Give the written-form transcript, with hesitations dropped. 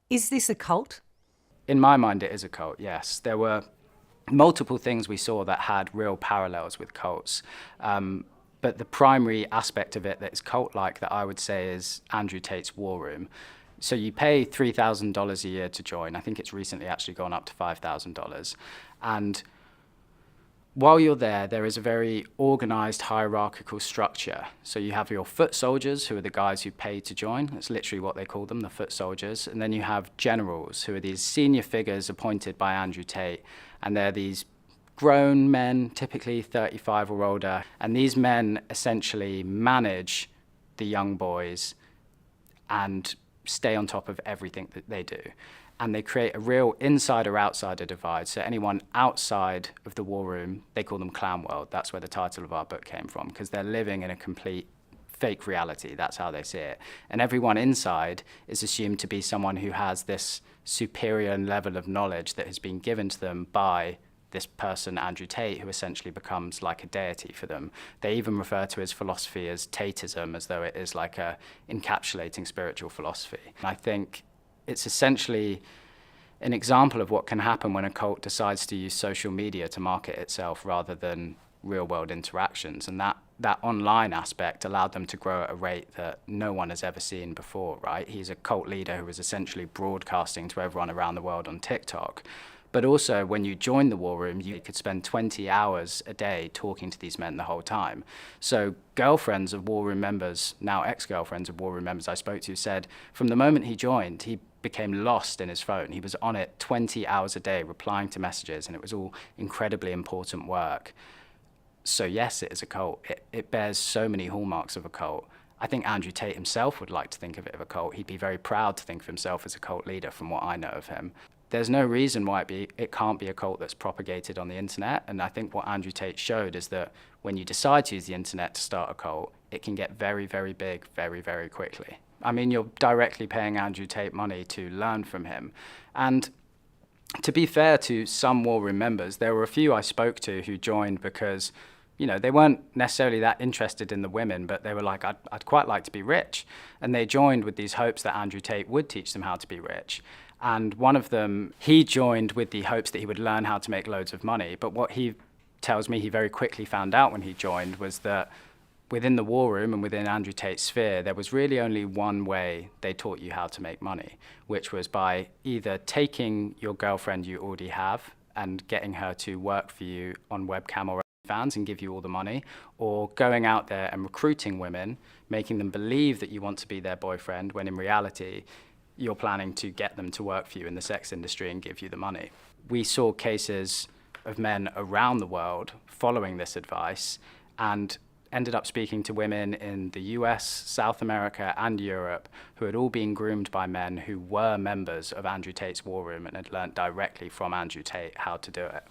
Is this a cult? In my mind, it is a cult, yes. There were multiple things we saw that had real parallels with cults. But the primary aspect of it that's cult-like that I would say is Andrew Tate's War Room. So you pay $3,000 a year to join. I think it's recently actually gone up to $5,000. And while you're there, there is a very organized hierarchical structure. So you have your foot soldiers, who are the guys who pay to join. That's literally what they call them, the foot soldiers. And then you have generals, who are these senior figures appointed by Andrew Tate. And they're these grown men, typically 35 or older. And these men essentially manage the young boys and stay on top of everything that they do. And they create a real insider-outsider divide. So anyone outside of the war room, they call them clown world. That's where the title of our book came from, because they're living in a complete fake reality. That's how they see it. And everyone inside is assumed to be someone who has this superior level of knowledge that has been given to them by this person, Andrew Tate, who essentially becomes like a deity for them. They even refer to his philosophy as Tateism, as though it is like a encapsulating spiritual philosophy. I think it's essentially an example of what can happen when a cult decides to use social media to market itself rather than real-world interactions. And that online aspect allowed them to grow at a rate that no one has ever seen before, right? He's a cult leader who was essentially broadcasting to everyone around the world on TikTok. But also, when you join the war room, you could spend 20 hours a day talking to these men the whole time. So girlfriends of war room members, now ex-girlfriends of war room members I spoke to, said from the moment he joined, he became lost in his phone. He was on it 20 hours a day, replying to messages, and it was all incredibly important work. So yes, it is a cult. It bears so many hallmarks of a cult. I think Andrew Tate himself would like to think of it as a cult. He'd be very proud to think of himself as a cult leader from what I know of him. There's no reason why it can't be a cult that's propagated on the internet. And I think what Andrew Tate showed is that when you decide to use the internet to start a cult, it can get very, very big very, very quickly. I mean, you're directly paying Andrew Tate money to learn from him. And to be fair to some war room members, there were a few I spoke to who joined because, you know, they weren't necessarily that interested in the women, but they were like, I'd quite like to be rich. And they joined with these hopes that Andrew Tate would teach them how to be rich. And one of them, he joined with the hopes that he would learn how to make loads of money. But what he tells me he very quickly found out when he joined was that within the war room and within Andrew Tate's sphere, there was really only one way they taught you how to make money, which was by either taking your girlfriend you already have and getting her to work for you on webcam or fans and give you all the money, or going out there and recruiting women, making them believe that you want to be their boyfriend when in reality you're planning to get them to work for you in the sex industry and give you the money. We saw cases of men around the world following this advice and ended up speaking to women in the US, South America, and Europe who had all been groomed by men who were members of Andrew Tate's War Room and had learnt directly from Andrew Tate how to do it.